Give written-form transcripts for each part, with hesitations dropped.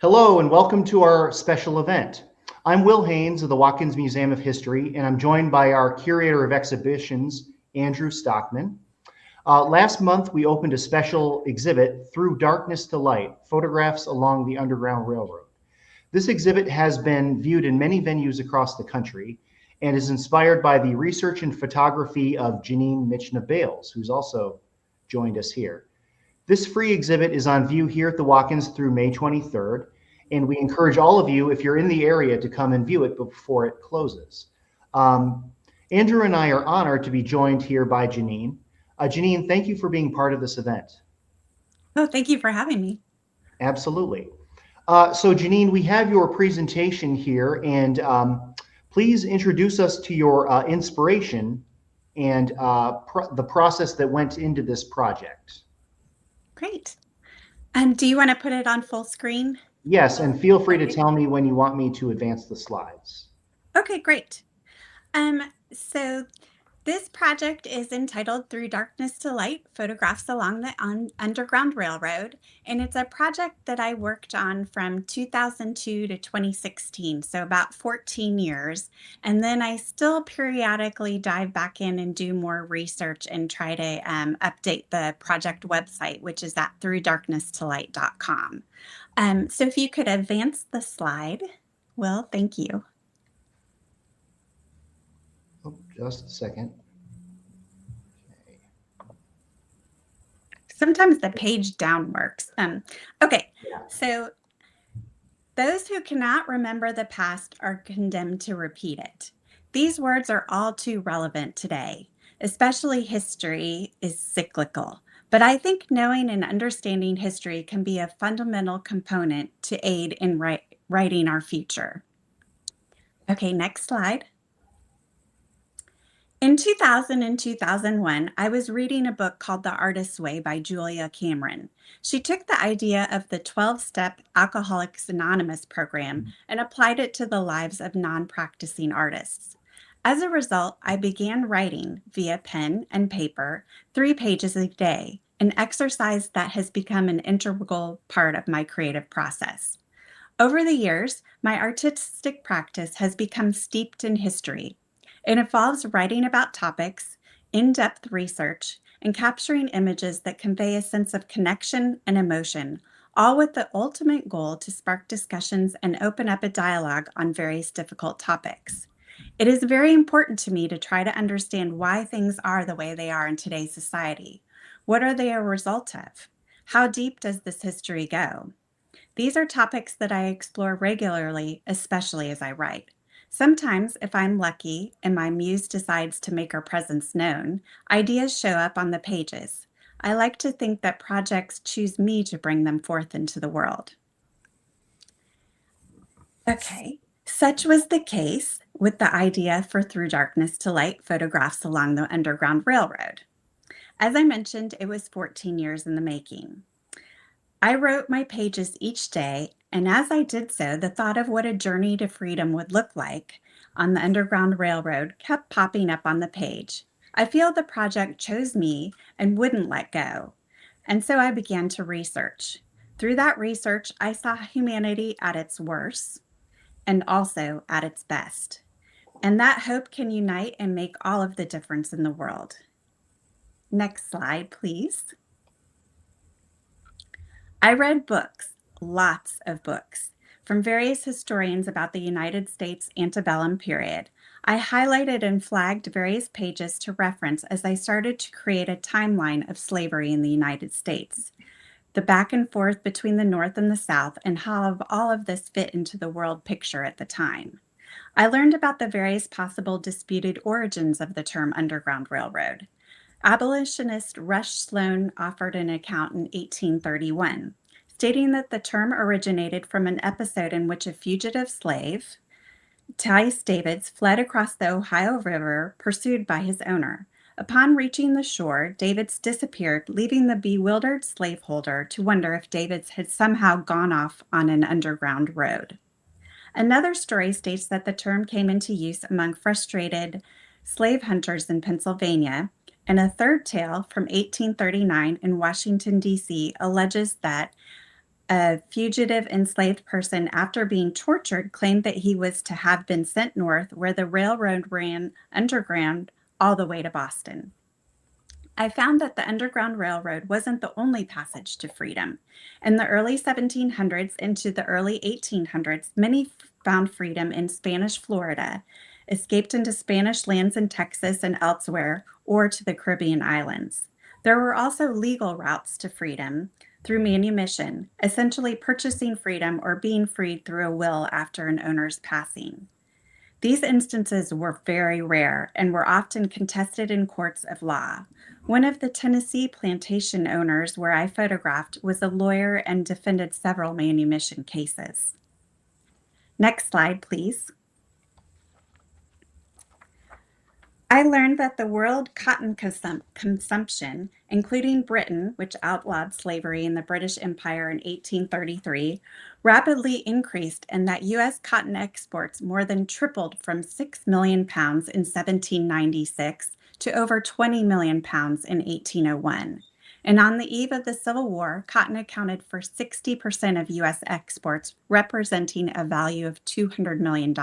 Hello and welcome to our special event. I'm Will Haynes of the Watkins Museum of History, and I'm joined by our curator of exhibitions, Andrew Stockman. Last month, we opened a special exhibit, Through Darkness to Light, Photographs Along the Underground Railroad. This exhibit has been viewed in many venues across the country and is inspired by the research and photography of Jeanine Michna-Bales, who's also joined us here. This free exhibit is on view here at the Watkins through May 23rd, and we encourage all of you, if you're in the area, to come and view it before it closes. Andrew and I are honored to be joined here by Jeanine. Jeanine, thank you for being part of this event. Oh, thank you for having me. Absolutely. So Jeanine, we have your presentation here, and please introduce us to your inspiration and the process that went into this project. Great. Do you want to put it on full screen? Yes, and feel free to Okay. tell me when you want me to advance the slides. Okay, great. So this project is entitled Through Darkness to Light, Photographs Along the Underground Railroad. And it's a project that I worked on from 2002 to 2016, so about 14 years. And then I still periodically dive back in and do more research and try to update the project website, which is at throughdarknesstolight.com. So if you could advance the slide, Will, thank you. Oh, just a second. Okay. Sometimes the page down works. Okay, Yeah. so those who cannot remember the past are condemned to repeat it. These words are all too relevant today, especially history is cyclical. But I think knowing and understanding history can be a fundamental component to aid in writing our future. Okay, next slide. In 2000 and 2001, I was reading a book called The Artist's Way by Julia Cameron. She took the idea of the 12-step Alcoholics Anonymous program and applied it to the lives of non-practicing artists. As a result, I began writing via pen and paper 3 pages a day, an exercise that has become an integral part of my creative process. Over the years, my artistic practice has become steeped in history. It involves writing about topics, in-depth research, and capturing images that convey a sense of connection and emotion, all with the ultimate goal to spark discussions and open up a dialogue on various difficult topics. It is very important to me to try to understand why things are the way they are in today's society. What are they a result of? How deep does this history go? These are topics that I explore regularly, especially as I write. Sometimes, if I'm lucky and my muse decides to make her presence known, ideas show up on the pages. I like to think that projects choose me to bring them forth into the world. Okay, such was the case with the idea for Through Darkness to Light, Photographs Along the Underground Railroad. As I mentioned, it was 14 years in the making. I wrote my pages each day, and as I did so, the thought of what a journey to freedom would look like on the Underground Railroad kept popping up on the page. I feel the project chose me and wouldn't let go, and so I began to research. Through that research, I saw humanity at its worst and also at its best. And that hope can unite and make all of the difference in the world. Next slide, please. I read books, lots of books, from various historians about the United States antebellum period. I highlighted and flagged various pages to reference as I started to create a timeline of slavery in the United States, the back and forth between the North and the South, and how all of this fit into the world picture at the time. I learned about the various possible disputed origins of the term Underground Railroad. Abolitionist Rush Sloan offered an account in 1831, stating that the term originated from an episode in which a fugitive slave, Tice Davids, fled across the Ohio River pursued by his owner. Upon reaching the shore, Davids disappeared, leaving the bewildered slaveholder to wonder if Davids had somehow gone off on an underground road. Another story states that the term came into use among frustrated slave hunters in Pennsylvania, and a third tale from 1839 in Washington, D.C. alleges that a fugitive enslaved person, after being tortured, claimed that he was to have been sent north where the railroad ran underground all the way to Boston. I found that the Underground Railroad wasn't the only passage to freedom. In the early 1700s into the early 1800s, many found freedom in Spanish Florida, escaped into Spanish lands in Texas and elsewhere, or to the Caribbean islands. There were also legal routes to freedom through manumission, essentially purchasing freedom or being freed through a will after an owner's passing. These instances were very rare and were often contested in courts of law. One of the Tennessee plantation owners where I photographed was a lawyer and defended several manumission cases. Next slide, please. I learned that the world cotton consumption, including Britain, which outlawed slavery in the British Empire in 1833, rapidly increased, and that U.S. cotton exports more than tripled from 6 million pounds in 1796 to over 20 million pounds in 1801. And on the eve of the Civil War, cotton accounted for 60% of U.S. exports, representing a value of $200 million.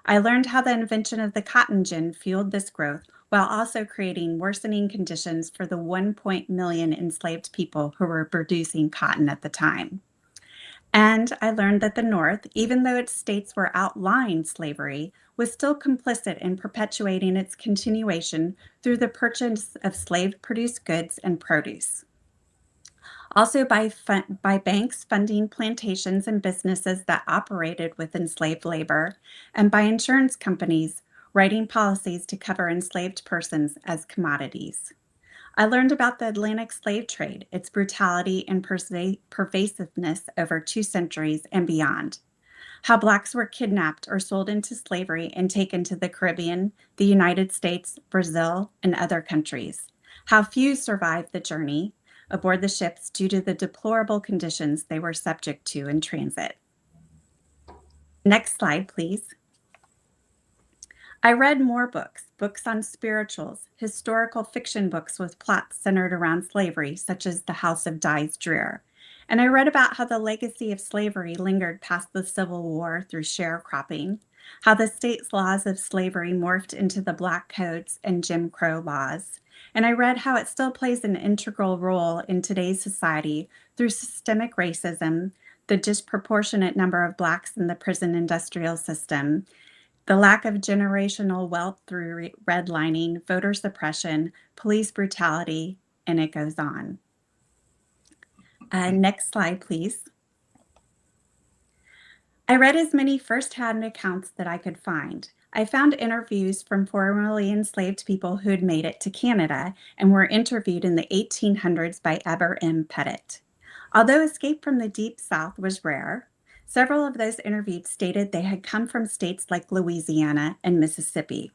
I learned how the invention of the cotton gin fueled this growth while also creating worsening conditions for the 1 million enslaved people who were producing cotton at the time. And I learned that the North, even though its states were outlawing slavery, was still complicit in perpetuating its continuation through the purchase of slave-produced goods and produce. Also by banks funding plantations and businesses that operated with enslaved labor, and by insurance companies writing policies to cover enslaved persons as commodities. I learned about the Atlantic slave trade, its brutality and pervasiveness over 2 centuries and beyond. How Blacks were kidnapped or sold into slavery and taken to the Caribbean, the United States, Brazil, and other countries. How few survived the journey aboard the ships due to the deplorable conditions they were subject to in transit. Next slide, please. I read more books on spirituals, historical fiction books with plots centered around slavery, such as The House of Dyes Dreer. And I read about how the legacy of slavery lingered past the Civil War through sharecropping, how the state's laws of slavery morphed into the Black Codes and Jim Crow laws. And I read how it still plays an integral role in today's society through systemic racism, the disproportionate number of Blacks in the prison industrial system, the lack of generational wealth through redlining, voter suppression, police brutality, and it goes on. Next slide, please. I read as many firsthand accounts that I could find. I found interviews from formerly enslaved people who had made it to Canada and were interviewed in the 1800s by Eber M. Pettit. Although escape from the Deep South was rare, several of those interviewed stated they had come from states like Louisiana and Mississippi.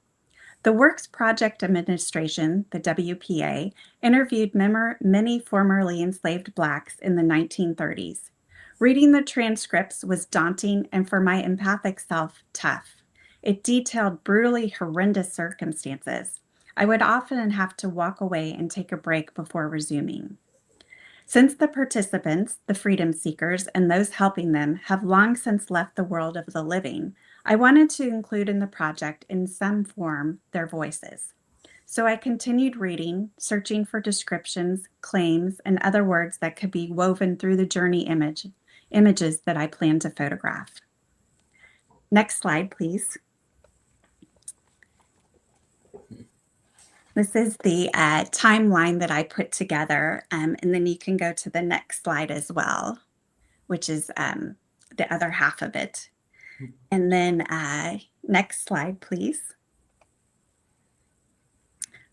The Works Project Administration, the WPA, interviewed many formerly enslaved Blacks in the 1930s. Reading the transcripts was daunting and, for my empathic self, tough. It detailed brutally horrendous circumstances. I would often have to walk away and take a break before resuming. Since the participants, the freedom seekers, and those helping them have long since left the world of the living, I wanted to include in the project in some form their voices. So I continued reading, searching for descriptions, claims, and other words that could be woven through the journey images that I plan to photograph. Next slide, please. This is the timeline that I put together, and then you can go to the next slide as well, which is the other half of it. And then next slide, please.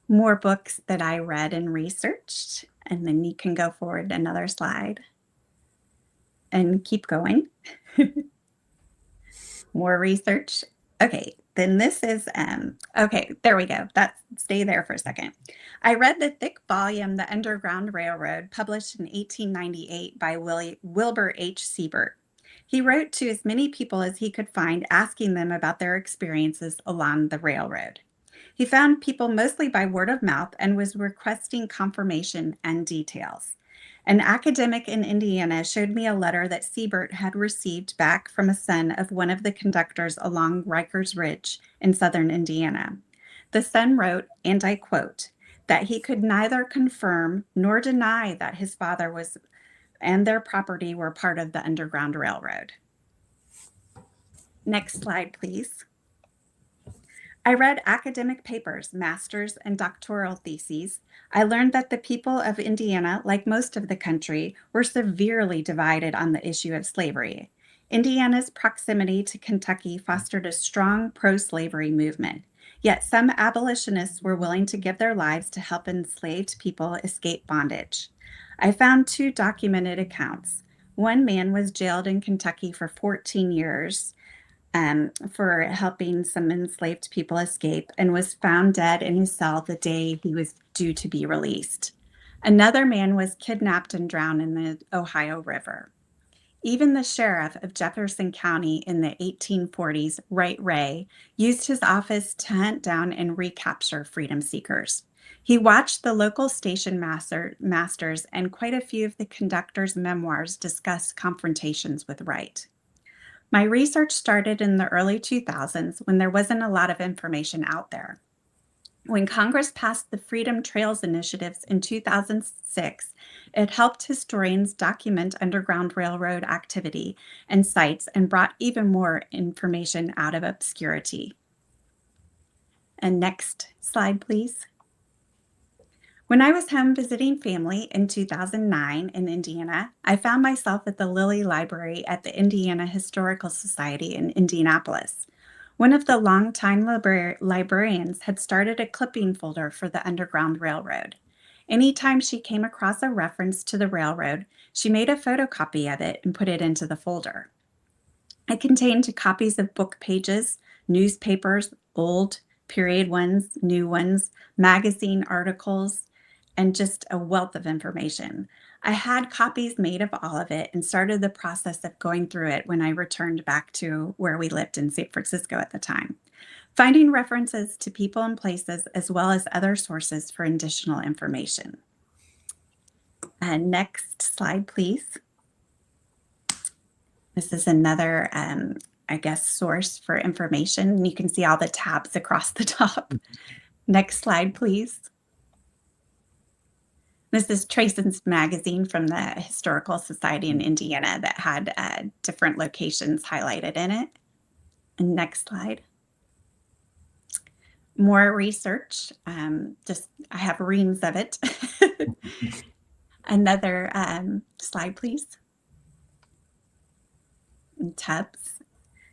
More books that I read and researched, and then you can go forward another slide and keep going. More research. Okay, then this is, okay, there we go. Stay there for a second. I read the thick volume, The Underground Railroad, published in 1898 by Wilbur H. Siebert. He wrote to as many people as he could find, asking them about their experiences along the railroad. He found people mostly by word of mouth and was requesting confirmation and details. An academic in Indiana showed me a letter that Siebert had received back from a son of one of the conductors along Rikers Ridge in southern Indiana. The son wrote, and I quote, that he could neither confirm nor deny that his father was and their property were part of the Underground Railroad. Next slide, please. I read academic papers, master's and doctoral theses. I learned that the people of Indiana, like most of the country, were severely divided on the issue of slavery. Indiana's proximity to Kentucky fostered a strong pro-slavery movement. Yet some abolitionists were willing to give their lives to help enslaved people escape bondage. I found two documented accounts. One man was jailed in Kentucky for 14 years for helping some enslaved people escape and was found dead in his cell the day he was due to be released. Another man was kidnapped and drowned in the Ohio River. Even the sheriff of Jefferson County in the 1840s, Wright Ray, used his office to hunt down and recapture freedom seekers. He watched the local station masters, and quite a few of the conductors' memoirs discussed confrontations with Wright. My research started in the early 2000s when there wasn't a lot of information out there. When Congress passed the Freedom Trails initiatives in 2006, it helped historians document Underground Railroad activity and sites and brought even more information out of obscurity. And next slide, please. When I was home visiting family in 2009 in Indiana, I found myself at the Lilly Library at the Indiana Historical Society in Indianapolis. One of the longtime librarians had started a clipping folder for the Underground Railroad. Anytime she came across a reference to the railroad, she made a photocopy of it and put it into the folder. It contained copies of book pages, newspapers, old, period ones, new ones, magazine articles, and just a wealth of information. I had copies made of all of it and started the process of going through it when I returned back to where we lived in San Francisco at the time, finding references to people and places as well as other sources for additional information. And next slide, please. This is another, source for information. You can see all the tabs across the top. Next slide, please. This is Trayson's magazine from the Historical Society in Indiana that had different locations highlighted in it. And next slide. More research. I have reams of it. Another slide, please. And tabs.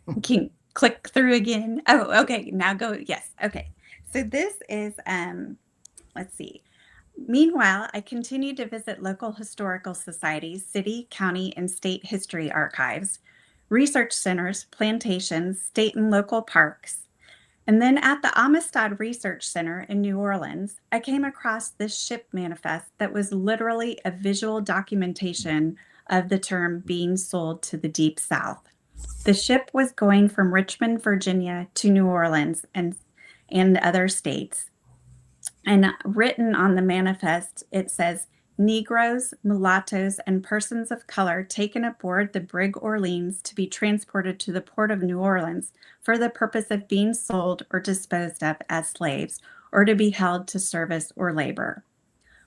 You can click through again. Oh, okay. Now go. Yes. Okay. So this is, let's see. Meanwhile, I continued to visit local historical societies, city, county, and state history archives, research centers, plantations, state and local parks. And then at the Amistad Research Center in New Orleans, I came across this ship manifest that was literally a visual documentation of the term being sold to the Deep South. The ship was going from Richmond, Virginia to New Orleans and other states. And written on the manifest, it says, Negroes, mulattoes, and persons of color taken aboard the brig Orleans to be transported to the port of New Orleans for the purpose of being sold or disposed of as slaves or to be held to service or labor.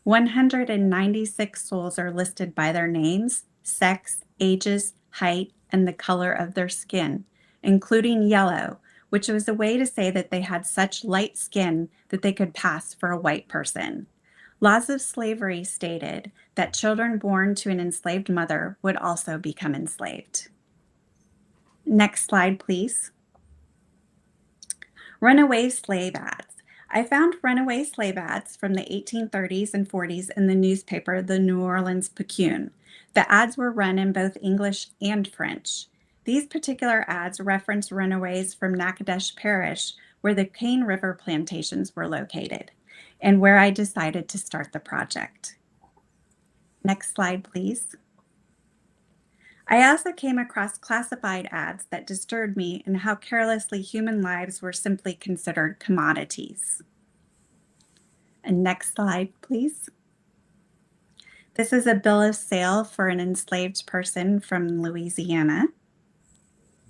196 souls are listed by their names, sex, ages, height, and the color of their skin, including yellow, which was a way to say that they had such light skin that they could pass for a white person. Laws of slavery stated that children born to an enslaved mother would also become enslaved. Next slide, please. Runaway slave ads. I found runaway slave ads from the 1830s and 40s in the newspaper, the New Orleans Picayune. The ads were run in both English and French. These particular ads reference runaways from Natchitoches Parish, where the Cane River plantations were located, and where I decided to start the project. Next slide, please. I also came across classified ads that disturbed me in how carelessly human lives were simply considered commodities. And next slide, please. This is a bill of sale for an enslaved person from Louisiana.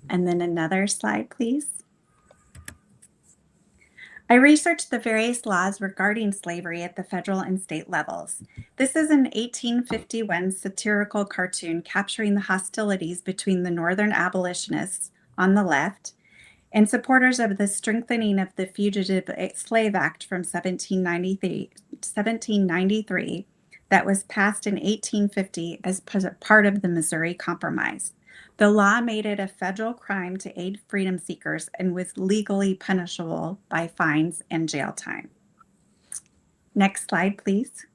And then another slide, please. I researched the various laws regarding slavery at the federal and state levels. This is an 1851 satirical cartoon capturing the hostilities between the Northern abolitionists on the left and supporters of the strengthening of the Fugitive Slave Act from 1793 that was passed in 1850 as part of the Missouri Compromise. The law made it a federal crime to aid freedom seekers and was legally punishable by fines and jail time. Next slide, please.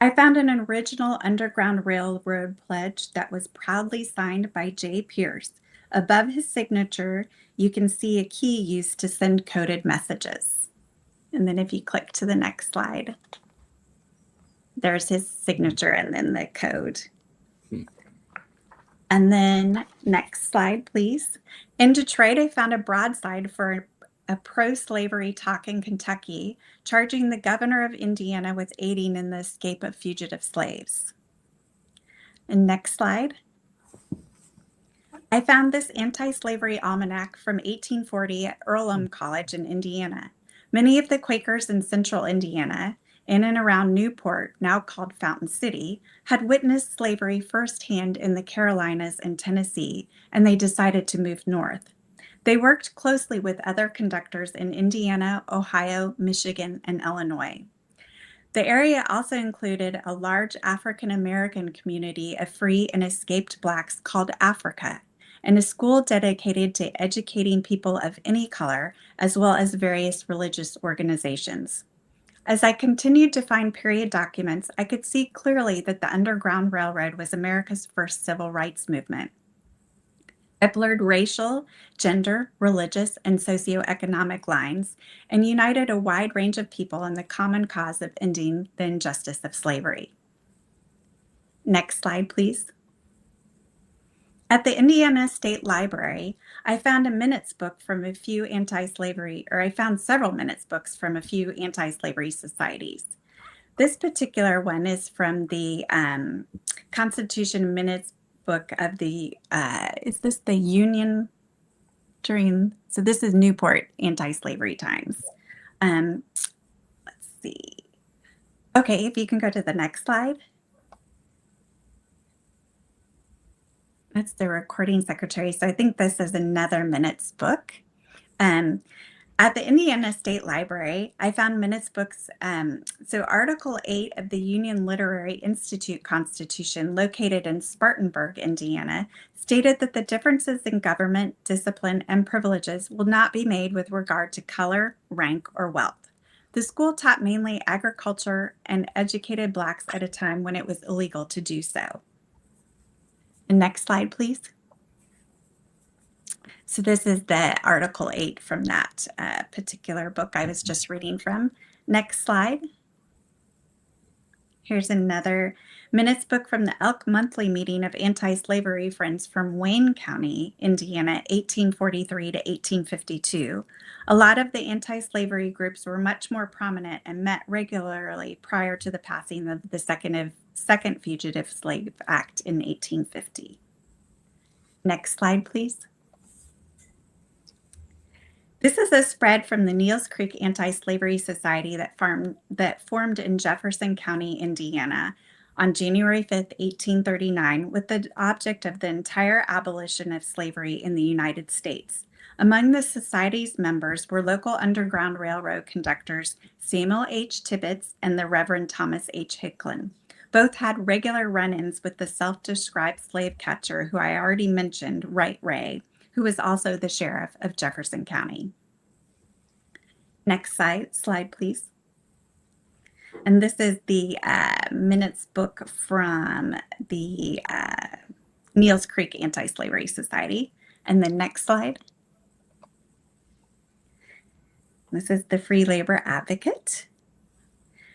I found an original Underground Railroad pledge that was proudly signed by J. Pierce. Above his signature, you can see a key used to send coded messages. And then if you click to the next slide, there's his signature and then the code. And then next slide, please. In Detroit, I found a broadside for a pro-slavery talk in Kentucky, charging the governor of Indiana with aiding in the escape of fugitive slaves. And next slide. I found this anti-slavery almanac from 1840 at Earlham College in Indiana. Many of the Quakers in central Indiana, in and around Newport, now called Fountain City, had witnessed slavery firsthand in the Carolinas and Tennessee, and they decided to move north. They worked closely with other conductors in Indiana, Ohio, Michigan, and Illinois. The area also included a large African American community of free and escaped Blacks called Africa, and a school dedicated to educating people of any color, as well as various religious organizations. As I continued to find period documents, I could see clearly that the Underground Railroad was America's first civil rights movement. It blurred racial, gender, religious, and socioeconomic lines and united a wide range of people in the common cause of ending the injustice of slavery. Next slide, please. At the Indiana State Library, I found several minutes books from a few anti-slavery societies. This particular one is from the Constitution Minutes book of the, is this the Union during, so this is Newport anti-slavery times. Let's see. Okay, if you can go to the next slide. That's the recording secretary. So I think this is another minutes book. At the Indiana State Library, I found minutes books. So Article 8 of the Union Literary Institute Constitution, located in Spartanburg, Indiana, stated that the differences in government, discipline, and privileges will not be made with regard to color, rank, or wealth. The school taught mainly agriculture and educated Blacks at a time when it was illegal to do so. And next slide, please. So this is the Article 8 from that particular book I was just reading from. Next slide. Here's another minutes book from the Elk Monthly Meeting of Anti-Slavery Friends from Wayne County, Indiana, 1843 to 1852. A lot of the anti-slavery groups were much more prominent and met regularly prior to the passing of the Second Fugitive Slave Act in 1850. Next slide, please. This is a spread from the Neels Creek Anti-Slavery Society that formed in Jefferson County, Indiana on January 5th, 1839, with the object of the entire abolition of slavery in the United States. Among the society's members were local Underground Railroad conductors Samuel H. Tibbetts and the Reverend Thomas H. Hicklin. Both had regular run-ins with the self-described slave catcher who I already mentioned, Wright Ray, who was also the sheriff of Jefferson County. Next slide, please. And this is the minutes book from the Neels Creek Anti-Slavery Society. And the next slide. This is the Free Labor Advocate.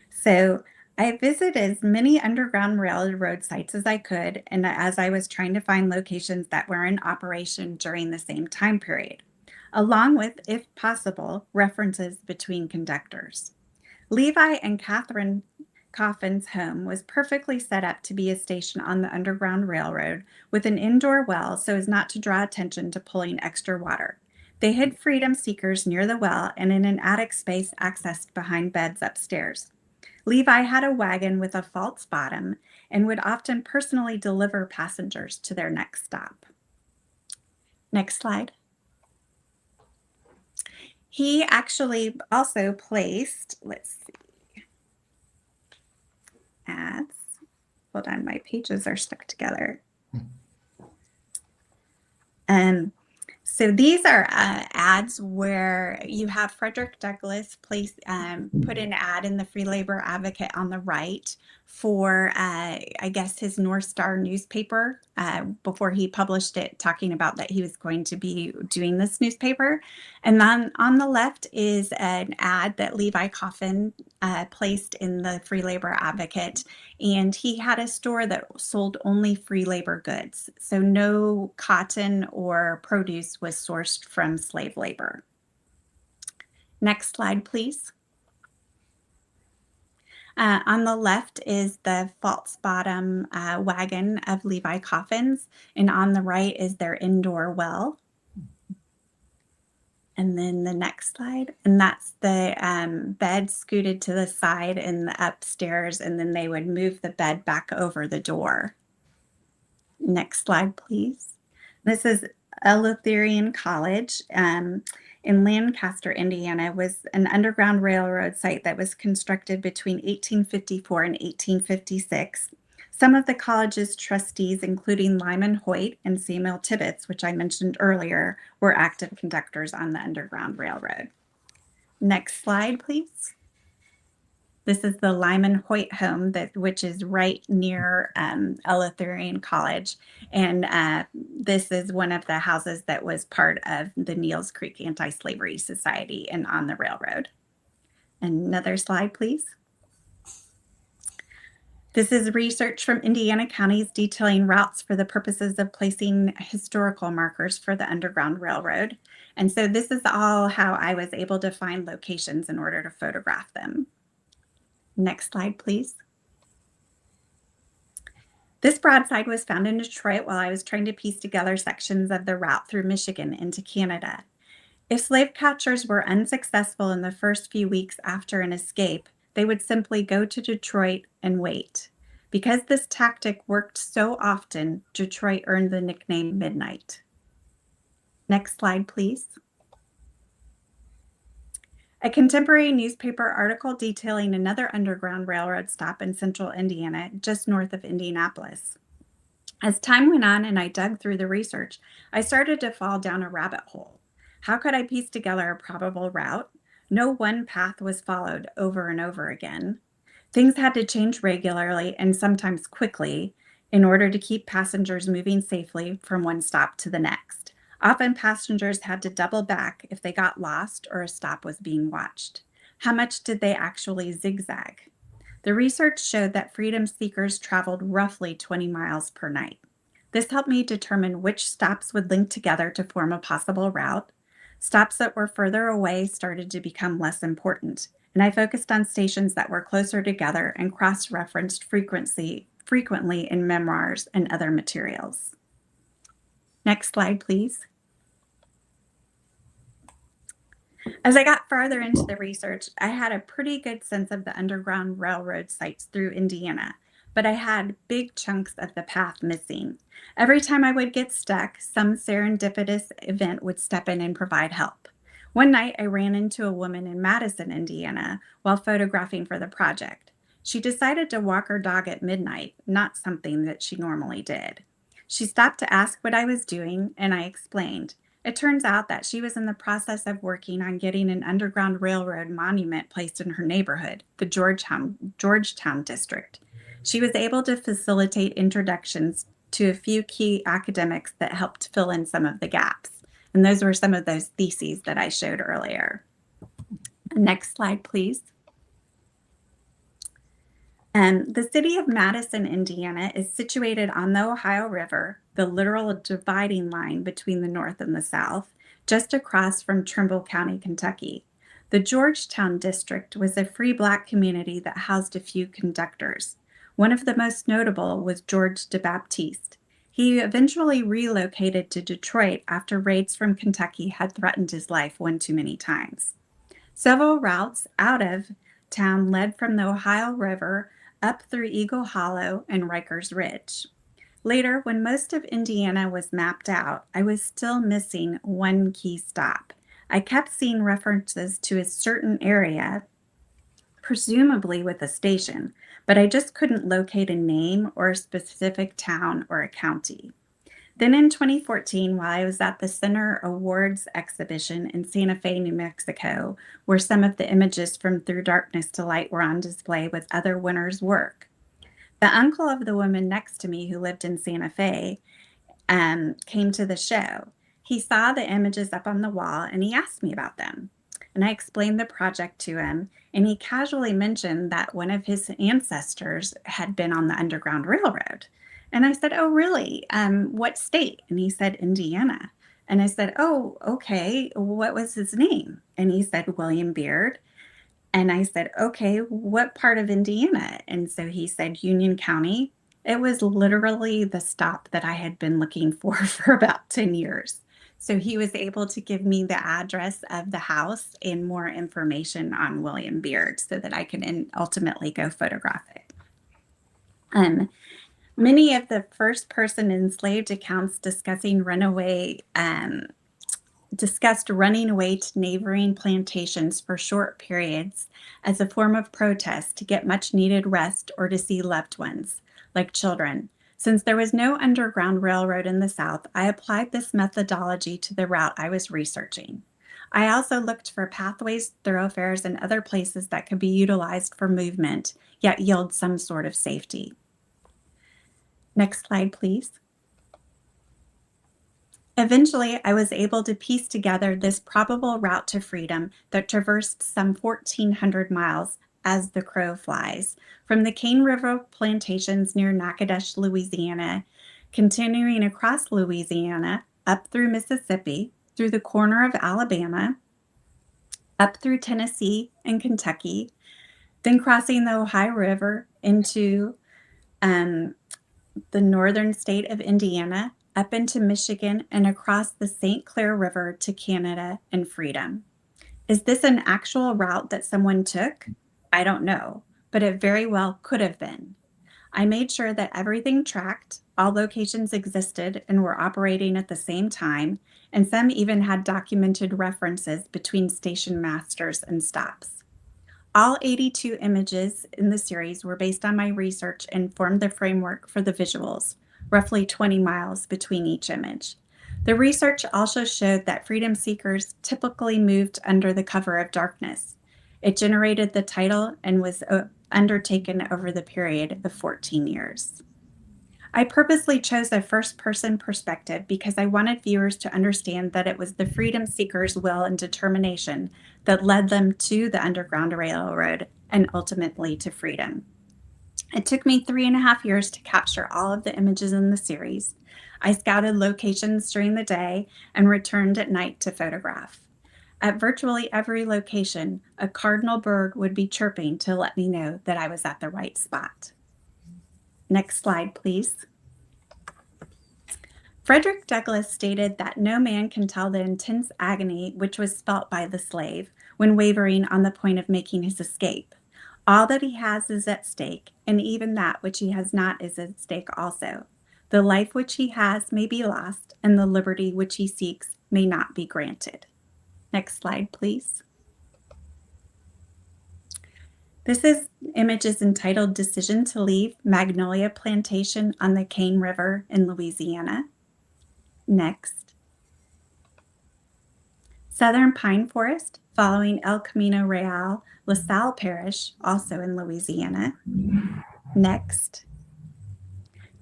So I visited as many Underground Railroad sites as I could, and as I was trying to find locations that were in operation during the same time period, along with, if possible, references between conductors. Levi and Catherine Coffin's home was perfectly set up to be a station on the Underground Railroad with an indoor well so as not to draw attention to pulling extra water. They hid freedom seekers near the well and in an attic space accessed behind beds upstairs. Levi had a wagon with a false bottom and would often personally deliver passengers to their next stop. Next slide. He actually also placed, let's see, ads. Hold on, my pages are stuck together. So these are ads where you have Frederick Douglass put an ad in the Free Labor Advocate on the right for, I guess, his North Star newspaper before he published it, talking about that he was going to be doing this newspaper. And then on the left is an ad that Levi Coffin placed in the Free Labor Advocate. And he had a store that sold only free labor goods. So no cotton or produce was sourced from slave labor. Next slide, please. On the left is the false bottom wagon of Levi Coffin's, and on the right is their indoor well. And then the next slide, and that's the bed scooted to the side in the upstairs, and then they would move the bed back over the door. Next slide, please. This is Eleutherian College in Lancaster, Indiana, was an Underground Railroad site that was constructed between 1854 and 1856. Some of the college's trustees, including Lyman Hoyt and Samuel Tibbets, which I mentioned earlier, were active conductors on the Underground Railroad. Next slide, please. This is the Lyman Hoyt home, which is right near Eleutherian College. And this is one of the houses that was part of the Neels Creek Anti-Slavery Society and on the railroad. Another slide, please. This is research from Indiana counties detailing routes for the purposes of placing historical markers for the Underground Railroad. And so this is all how I was able to find locations in order to photograph them. Next slide, please. This broadside was found in Detroit while I was trying to piece together sections of the route through Michigan into Canada. If slave catchers were unsuccessful in the first few weeks after an escape, they would simply go to Detroit and wait. Because this tactic worked so often, Detroit earned the nickname Midnight. Next slide, please. A contemporary newspaper article detailing another Underground Railroad stop in central Indiana, just north of Indianapolis. As time went on and I dug through the research, I started to fall down a rabbit hole. How could I piece together a probable route? No one path was followed over and over again. Things had to change regularly and sometimes quickly in order to keep passengers moving safely from one stop to the next. Often passengers had to double back if they got lost or a stop was being watched. How much did they actually zigzag? The research showed that freedom seekers traveled roughly 20 miles per night. This helped me determine which stops would link together to form a possible route. Stops that were further away started to become less important, and I focused on stations that were closer together and cross-referenced frequently in memoirs and other materials. Next slide, please. As I got farther into the research, I had a pretty good sense of the Underground Railroad sites through Indiana, but I had big chunks of the path missing. Every time I would get stuck, some serendipitous event would step in and provide help. One night, I ran into a woman in Madison, Indiana, while photographing for the project. She decided to walk her dog at midnight, not something that she normally did. She stopped to ask what I was doing, and I explained. It turns out that she was in the process of working on getting an Underground Railroad monument placed in her neighborhood, the Georgetown district. She was able to facilitate introductions to a few key academics that helped fill in some of the gaps. And those were some of those theses that I showed earlier. Next slide, please. The city of Madison, Indiana is situated on the Ohio River, the literal dividing line between the North and the South, just across from Trimble County, Kentucky. The Georgetown district was a free Black community that housed a few conductors. One of the most notable was George de Baptiste. He eventually relocated to Detroit after raids from Kentucky had threatened his life one too many times. Several routes out of town led from the Ohio River up through Eagle Hollow and Rikers Ridge. Later, when most of Indiana was mapped out, I was still missing one key stop. I kept seeing references to a certain area, presumably with a station, but I just couldn't locate a name or a specific town or a county. Then in 2014, while I was at the Center Awards exhibition in Santa Fe, New Mexico, where some of the images from Through Darkness to Light were on display with other winners' work, the uncle of the woman next to me who lived in Santa Fe came to the show. He saw the images up on the wall and he asked me about them. And I explained the project to him, and he casually mentioned that one of his ancestors had been on the Underground Railroad. And I said, "Oh, really? What state?" And he said, "Indiana." And I said, "Oh, okay. What was his name?" And he said, "William Beard." And I said, "Okay, what part of Indiana?" And so he said, "Union County." It was literally the stop that I had been looking for about 10 years. So he was able to give me the address of the house and more information on William Beard so that I could ultimately go photograph it. Many of the first person enslaved accounts discussed running away to neighboring plantations for short periods as a form of protest to get much needed rest or to see loved ones, like children. Since there was no Underground Railroad in the South, I applied this methodology to the route I was researching. I also looked for pathways, thoroughfares, and other places that could be utilized for movement, yet yield some sort of safety. Next slide, please. Eventually, I was able to piece together this probable route to freedom that traversed some 1,400 miles as the crow flies, from the Cane River plantations near Natchitoches, Louisiana, continuing across Louisiana, up through Mississippi, through the corner of Alabama, up through Tennessee and Kentucky, then crossing the Ohio River into the northern state of Indiana, up into Michigan, and across the St. Clair River to Canada and freedom. Is this an actual route that someone took? I don't know, but it very well could have been. I made sure that everything tracked, all locations existed and were operating at the same time, and some even had documented references between station masters and stops. All 82 images in the series were based on my research and formed the framework for the visuals, roughly 20 miles between each image. The research also showed that freedom seekers typically moved under the cover of darkness. It generated the title and was undertaken over the period of 14 years. I purposely chose a first-person perspective because I wanted viewers to understand that it was the freedom seekers' will and determination that led them to the Underground Railroad and ultimately to freedom. It took me 3.5 years to capture all of the images in the series. I scouted locations during the day and returned at night to photograph. At virtually every location, a cardinal bird would be chirping to let me know that I was at the right spot. Next slide, please. Frederick Douglass stated that no man can tell the intense agony which was felt by the slave when wavering on the point of making his escape. All that he has is at stake, and even that which he has not is at stake also. The life which he has may be lost, and the liberty which he seeks may not be granted. Next slide, please. This image is entitled Decision to Leave Magnolia Plantation on the Cane River in Louisiana. Next. Southern Pine Forest following El Camino Real, LaSalle Parish, also in Louisiana. Next.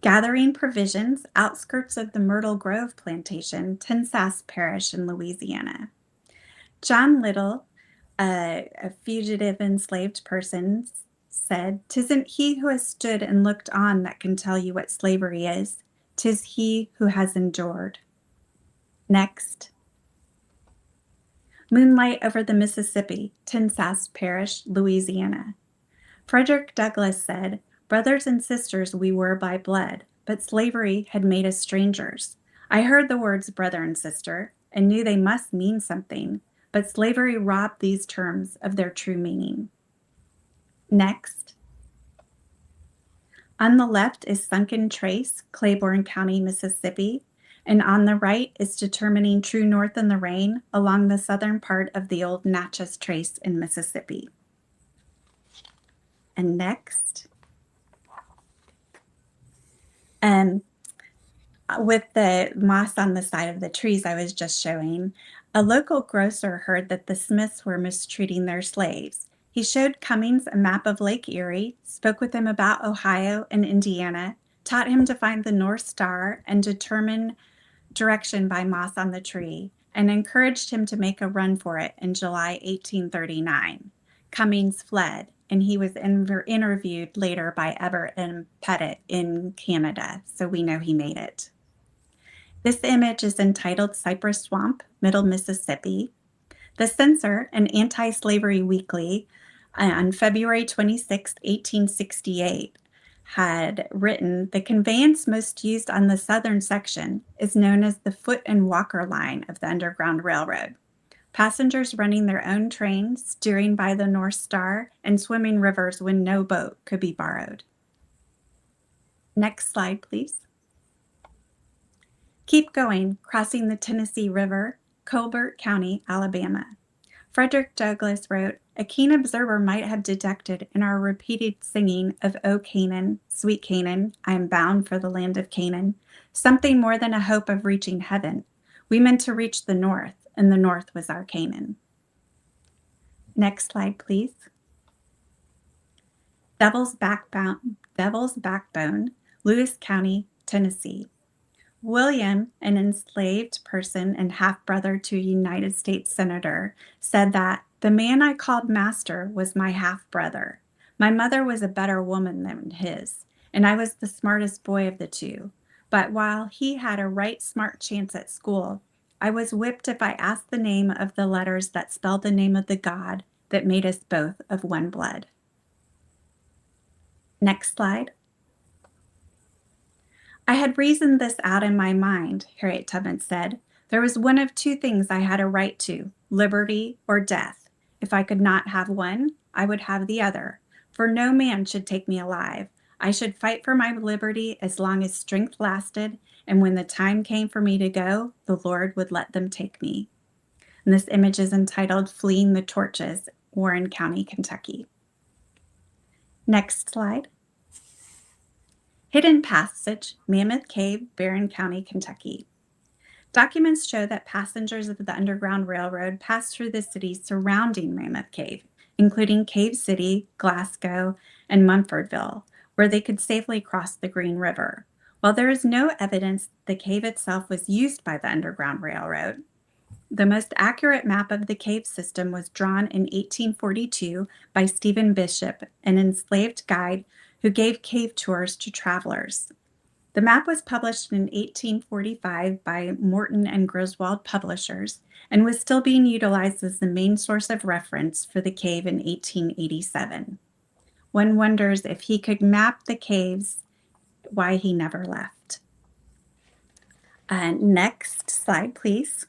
Gathering Provisions, outskirts of the Myrtle Grove Plantation, Tensas Parish in Louisiana. John Little, a fugitive enslaved person, said, "'Tisn't he who has stood and looked on that can tell you what slavery is. 'Tis he who has endured." Next. Moonlight over the Mississippi, Tensas Parish, Louisiana. Frederick Douglass said, "Brothers and sisters we were by blood, but slavery had made us strangers. I heard the words brother and sister and knew they must mean something, but slavery robbed these terms of their true meaning." Next. On the left is Sunken Trace, Claiborne County, Mississippi, and on the right is Determining True North in the Rain along the southern part of the old Natchez Trace in Mississippi. And next, with the moss on the side of the trees I was just showing, a local grocer heard that the Smiths were mistreating their slaves. He showed Cummings a map of Lake Erie, spoke with him about Ohio and Indiana, taught him to find the North Star and determine direction by moss on the tree, and encouraged him to make a run for it in July 1839. Cummings fled, and he was interviewed later by Everett and Pettit in Canada, so we know he made it. This image is entitled Cypress Swamp, Middle Mississippi. The Censor, an anti-slavery weekly, on February 26, 1868, had written, "The conveyance most used on the southern section is known as the foot and walker line of the Underground Railroad. Passengers running their own train, steering by the North Star, and swimming rivers when no boat could be borrowed." Next slide, please. Keep going, crossing the Tennessee River, Colbert County, Alabama. Frederick Douglass wrote, "A keen observer might have detected in our repeated singing of O Canaan, sweet Canaan, I am bound for the land of Canaan, something more than a hope of reaching heaven. We meant to reach the north, and the north was our Canaan." Next slide, please. Devil's Backbone, Lewis County, Tennessee. William, an enslaved person and half-brother to a United States senator, said that the man I called master was my half-brother. My mother was a better woman than his, and I was the smartest boy of the two. But while he had a right smart chance at school, I was whipped if I asked the name of the letters that spelled the name of the God that made us both of one blood. Next slide. I had reasoned this out in my mind, Harriet Tubman said. There was one of two things I had a right to, liberty or death. If I could not have one, I would have the other. For no man should take me alive. I should fight for my liberty as long as strength lasted, and when the time came for me to go, the Lord would let them take me. And this image is entitled Fleeing the Torches, Warren County, Kentucky. Next slide. Hidden Passage, Mammoth Cave, Barron County, Kentucky. Documents show that passengers of the Underground Railroad passed through the cities surrounding Mammoth Cave, including Cave City, Glasgow, and Munfordville, where they could safely cross the Green River. While there is no evidence the cave itself was used by the Underground Railroad, the most accurate map of the cave system was drawn in 1842 by Stephen Bishop, an enslaved guide who gave cave tours to travelers. The map was published in 1845 by Morton and Griswold Publishers and was still being utilized as the main source of reference for the cave in 1887. One wonders if he could map the caves, why he never left. Next slide, please.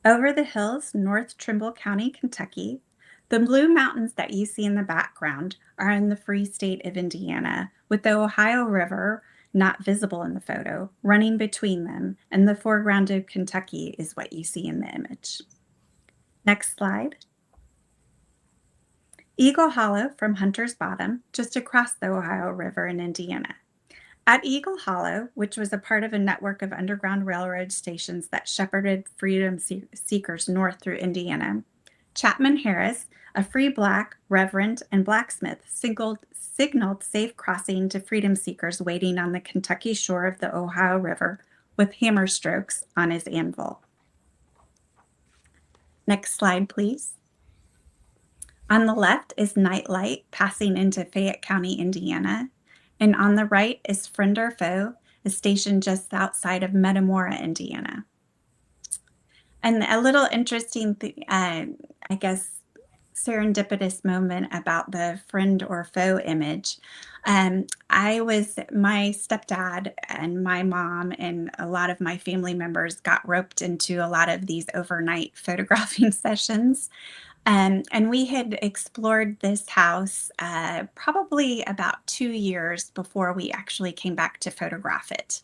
Over the hills, North Trimble County, Kentucky. The blue mountains that you see in the background are in the Free State of Indiana, with the Ohio River, not visible in the photo, running between them, and the foreground of Kentucky is what you see in the image. Next slide. Eagle Hollow from Hunter's Bottom, just across the Ohio River in Indiana. At Eagle Hollow, which was a part of a network of Underground Railroad stations that shepherded freedom seekers north through Indiana, Chapman Harris, a free black reverend and blacksmith, signaled safe crossing to freedom seekers waiting on the Kentucky shore of the Ohio River with hammer strokes on his anvil. Next slide, please. On the left is Nightlight passing into Fayette County, Indiana, and on the right is Friend or Foe, a station just outside of Metamora, Indiana. And a little interesting, I guess, serendipitous moment about the friend or foe image. My stepdad and my mom and a lot of my family members got roped into a lot of these overnight photographing sessions. And we had explored this house probably about 2 years before we actually came back to photograph it.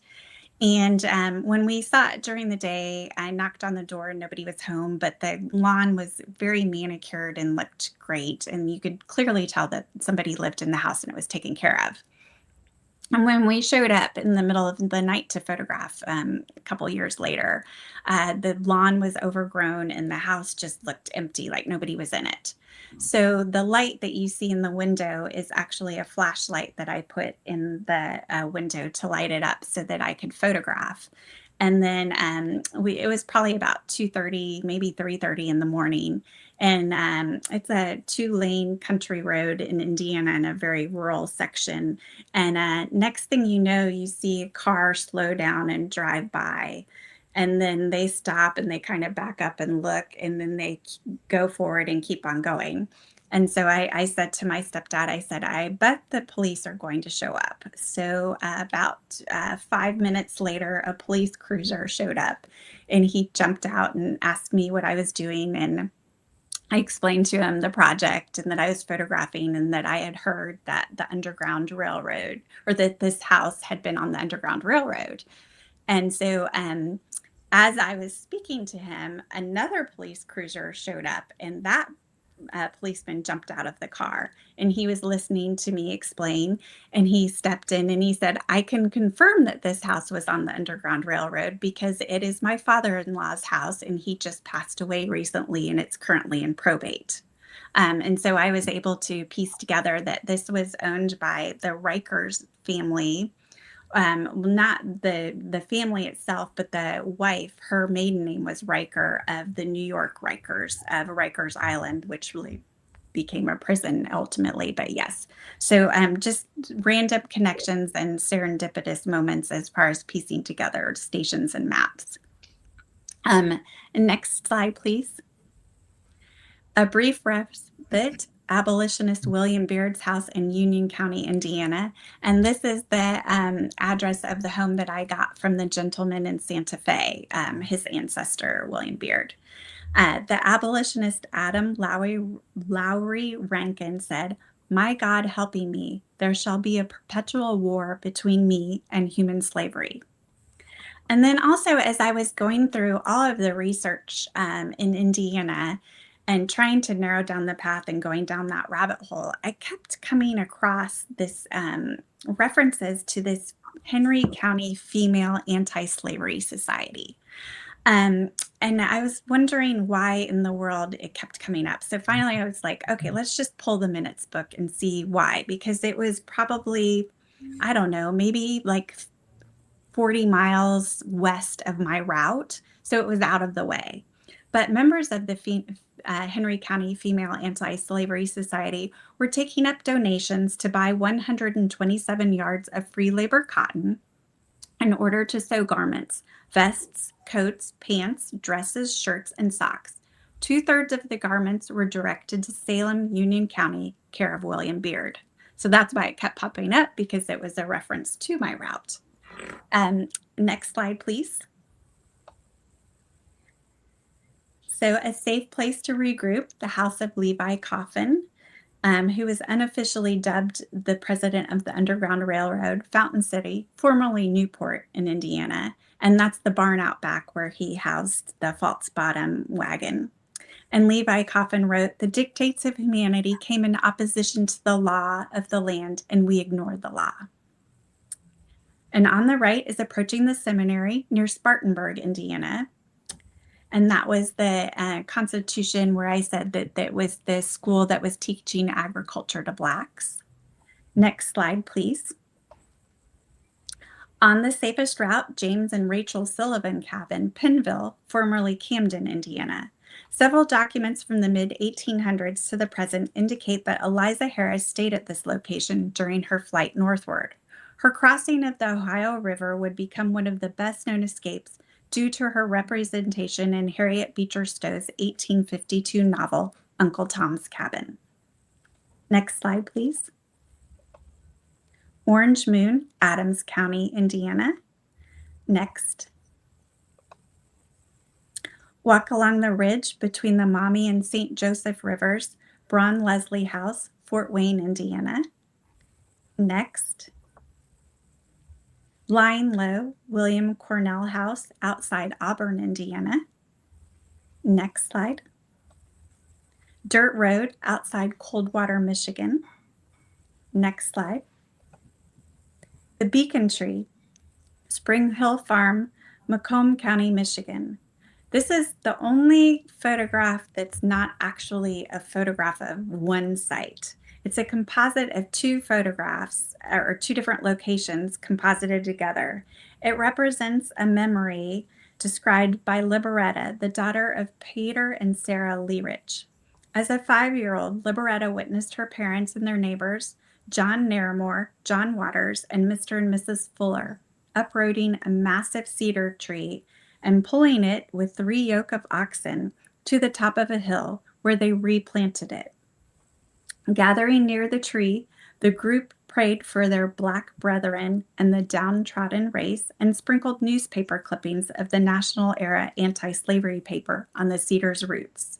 And when we saw it during the day, I knocked on the door and nobody was home, but the lawn was very manicured and looked great. And you could clearly tell that somebody lived in the house and it was taken care of. And when we showed up in the middle of the night to photograph a couple years later, the lawn was overgrown and the house just looked empty, like nobody was in it. So the light that you see in the window is actually a flashlight that I put in the window to light it up so that I could photograph. And then it was probably about 2:30, maybe 3:30 in the morning. And it's a 2-lane country road in Indiana in a very rural section. And next thing you know, you see a car slow down and drive by. And then they stop and they kind of back up and look, and then they go forward and keep on going. And so I said to my stepdad, I said, I bet the police are going to show up. So about 5 minutes later, a police cruiser showed up and he jumped out and asked me what I was doing. And I explained to him the project and that I was photographing and that I had heard that the Underground Railroad, or that this house had been on the Underground Railroad. And so as I was speaking to him, another police cruiser showed up, and that policeman jumped out of the car and he was listening to me explain. And he stepped in and he said, I can confirm that this house was on the Underground Railroad because it is my father-in-law's house and he just passed away recently and it's currently in probate. And so I was able to piece together that this was owned by the Rikers family, not the family itself, but the wife. Her maiden name was Riker, of the New York Rikers of Rikers Island, which really became a prison ultimately. But yes, so just random connections and serendipitous moments as far as piecing together stations and maps. Next slide, please. A brief respite. Abolitionist William Beard's house in Union County, Indiana. And this is the address of the home that I got from the gentleman in Santa Fe, his ancestor, William Beard. The abolitionist Adam Lowry Rankin said, my God helping me, there shall be a perpetual war between me and human slavery. And then also, as I was going through all of the research in Indiana and trying to narrow down the path and going down that rabbit hole, I kept coming across this references to this Henry County Female Anti-Slavery Society. And I was wondering why in the world it kept coming up. So finally I was like, okay, let's just pull the minutes book and see why, because it was probably, I don't know, maybe like 40 miles west of my route. So it was out of the way. But members of the Henry County Female Anti-Slavery Society were taking up donations to buy 127 yards of free labor cotton in order to sew garments, vests, coats, pants, dresses, shirts, and socks. 2/3 of the garments were directed to Salem, Union County, care of William Beard. So that's why it kept popping up, because it was a reference to my route. Next slide, please. So a safe place to regroup, the House of Levi Coffin, who was unofficially dubbed the president of the Underground Railroad, Fountain City, formerly Newport in Indiana. And that's the barn out back where he housed the false bottom wagon. And Levi Coffin wrote, the dictates of humanity came in opposition to the law of the land, and we ignored the law. And on the right is Approaching the Seminary near Spartanburg, Indiana. And that was the Constitution where I said that was the school that was teaching agriculture to Blacks. Next slide, please. On the Safest Route, James and Rachel Sullivan Cabin, Pennville, formerly Camden, Indiana. Several documents from the mid-1800s to the present indicate that Eliza Harris stayed at this location during her flight northward. Her crossing of the Ohio River would become one of the best-known escapes due to her representation in Harriet Beecher Stowe's 1852 novel, Uncle Tom's Cabin. Next slide, please. Orange Moon, Adams County, Indiana. Next. Walk along the ridge between the Maumee and St. Joseph Rivers, Braun Leslie House, Fort Wayne, Indiana. Next. Lying Low, William Cornell House, outside Auburn, Indiana. Next slide. Dirt Road, outside Coldwater, Michigan. Next slide. The Beacon Tree, Spring Hill Farm, Macomb County, Michigan. This is the only photograph that's not actually a photograph of one site. It's a composite of two photographs or two different locations composited together. It represents a memory described by Liberetta, the daughter of Peter and Sarah Learich. As a 5-year-old, Liberetta witnessed her parents and their neighbors, John Naramore, John Waters, and Mr. and Mrs. Fuller, uprooting a massive cedar tree and pulling it with 3 yoke of oxen to the top of a hill where they replanted it. Gathering near the tree, the group prayed for their Black brethren and the downtrodden race and sprinkled newspaper clippings of the national-era anti-slavery paper on the cedar's roots.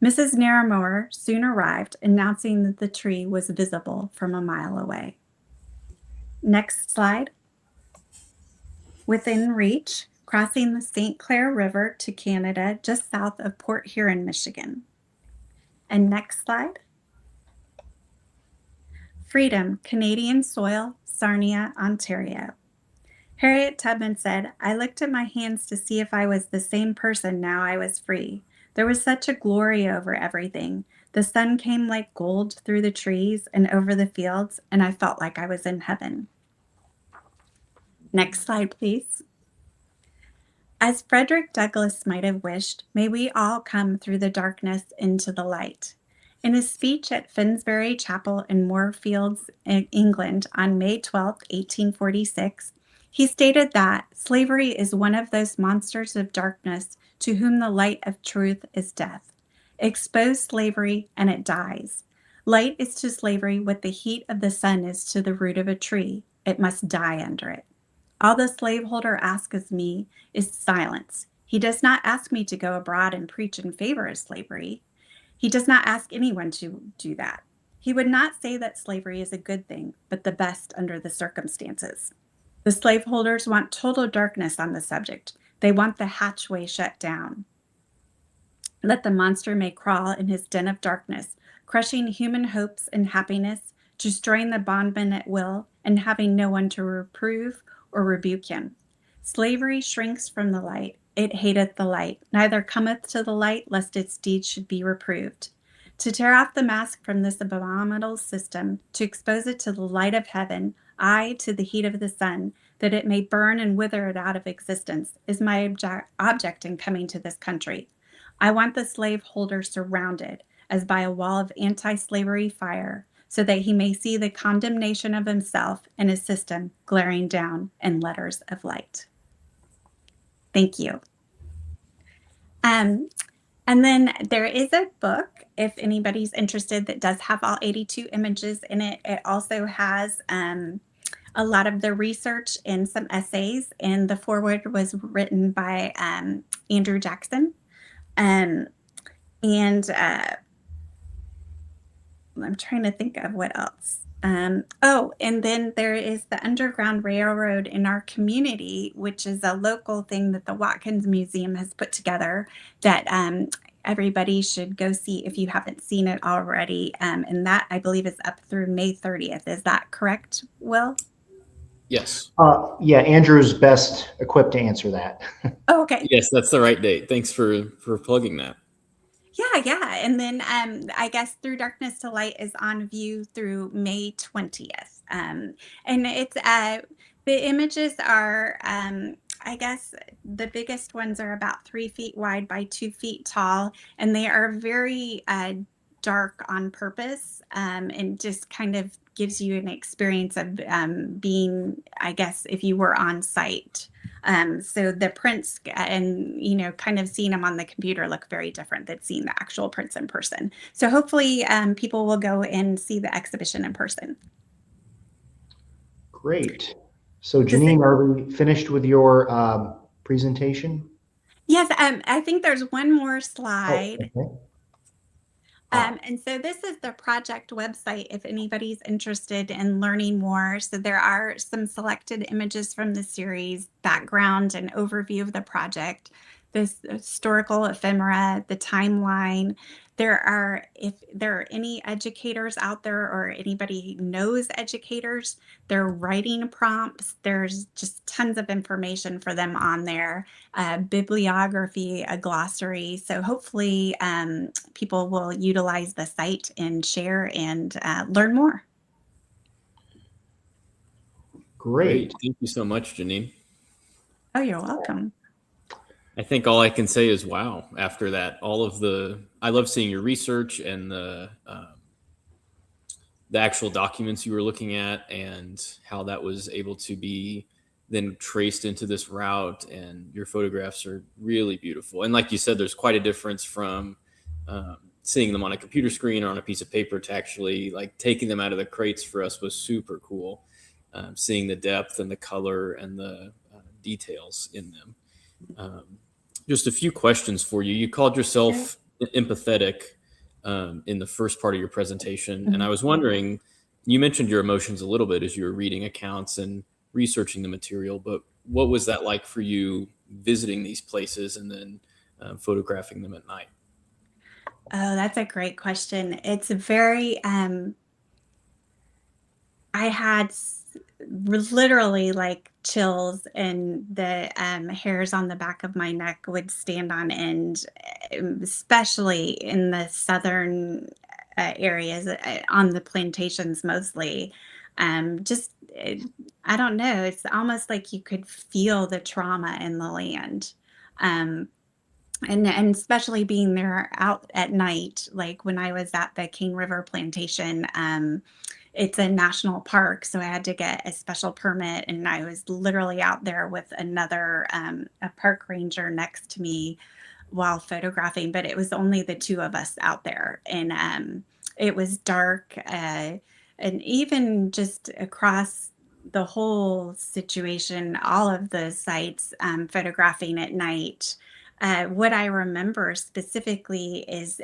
Mrs. Naramore soon arrived, announcing that the tree was visible from a mile away. Next slide. Within reach, crossing the St. Clair River to Canada just south of Port Huron, Michigan. And next slide. Freedom, Canadian soil, Sarnia, Ontario. Harriet Tubman said, "I looked at my hands to see if I was the same person now I was free. There was such a glory over everything. The sun came like gold through the trees and over the fields, and I felt like I was in heaven." Next slide, please. As Frederick Douglass might have wished, may we all come through the darkness into the light. In a speech at Finsbury Chapel in Moorfields, England on May 12, 1846, he stated that slavery is one of those monsters of darkness to whom the light of truth is death. Expose slavery and it dies. Light is to slavery what the heat of the sun is to the root of a tree. It must die under it. All the slaveholder asks of me is silence. He does not ask me to go abroad and preach in favor of slavery. He does not ask anyone to do that. He would not say that slavery is a good thing, but the best under the circumstances. The slaveholders want total darkness on the subject. They want the hatchway shut down. That the monster may crawl in his den of darkness, crushing human hopes and happiness, destroying the bondman at will, and having no one to reprove or rebuke him. Slavery shrinks from the light. It hateth the light, neither cometh to the light, lest its deeds should be reproved. To tear off the mask from this abominable system, to expose it to the light of heaven, aye, to the heat of the sun, that it may burn and wither it out of existence, is my object in coming to this country. I want the slaveholder surrounded, as by a wall of anti-slavery fire, so that he may see the condemnation of himself and his system glaring down in letters of light. Thank you. And then there is a book, if anybody's interested, that does have all 82 images in it. It also has a lot of the research and some essays, and the foreword was written by Andrew Jackson. I'm trying to think of what else. And then there is the Underground Railroad in our community, which is a local thing that the Watkins Museum has put together that everybody should go see if you haven't seen it already. And that, I believe, is up through May 30th. Is that correct, Will? Yes. Yeah, Andrew's best equipped to answer that. Oh, okay. Yes, that's the right date. Thanks for plugging that. Yeah. And then I guess Through Darkness to Light is on view through May 20th. And it's the images are, I guess the biggest ones are about 3 feet wide by 2 feet tall, and they are very dark on purpose, and just kind of gives you an experience of being, I guess, if you were on site. So the prints and, kind of seeing them on the computer look very different than seeing the actual prints in person. So hopefully people will go and see the exhibition in person. Great. So Does it? Jeanine, are we finished with your presentation? Yes, I think there's one more Oh, slide. okay. Ah, And so this is the project website if anybody's interested in learning more. So there are some selected images from the series, background and overview of the project, this historical ephemera, the timeline. If there are any educators out there or anybody who knows educators, there are writing prompts. There's just tons of information for them on there, bibliography, a glossary. So hopefully people will utilize the site and share and learn more. great. Great. Thank you so much, Jeanine. Oh, you're welcome. I think all I can say is wow. After that, I love seeing your research and the actual documents you were looking at and how that was able to be then traced into this route. And your photographs are really beautiful. And like you said, there's quite a difference from seeing them on a computer screen or on a piece of paper to actually like taking them out of the crates for us was super cool. Seeing the depth and the color and the details in them. Just a few questions for you. You called yourself empathetic in the first part of your presentation. And I was wondering, you mentioned your emotions a little bit as you were reading accounts and researching the material, but what was that like for you visiting these places and then photographing them at night? Oh, that's a great question. It's very, I had literally like chills, and the hairs on the back of my neck would stand on end, especially in the southern areas on the plantations mostly. Just, I don't know, it's almost like you could feel the trauma in the land. Um, and especially being there out at night, like when I was at the King River plantation, it's a national park, so I had to get a special permit, and I was literally out there with another a park ranger next to me while photographing, but it was only the two of us out there, and it was dark, and even just across the whole situation, all of the sites, photographing at night. What I remember specifically is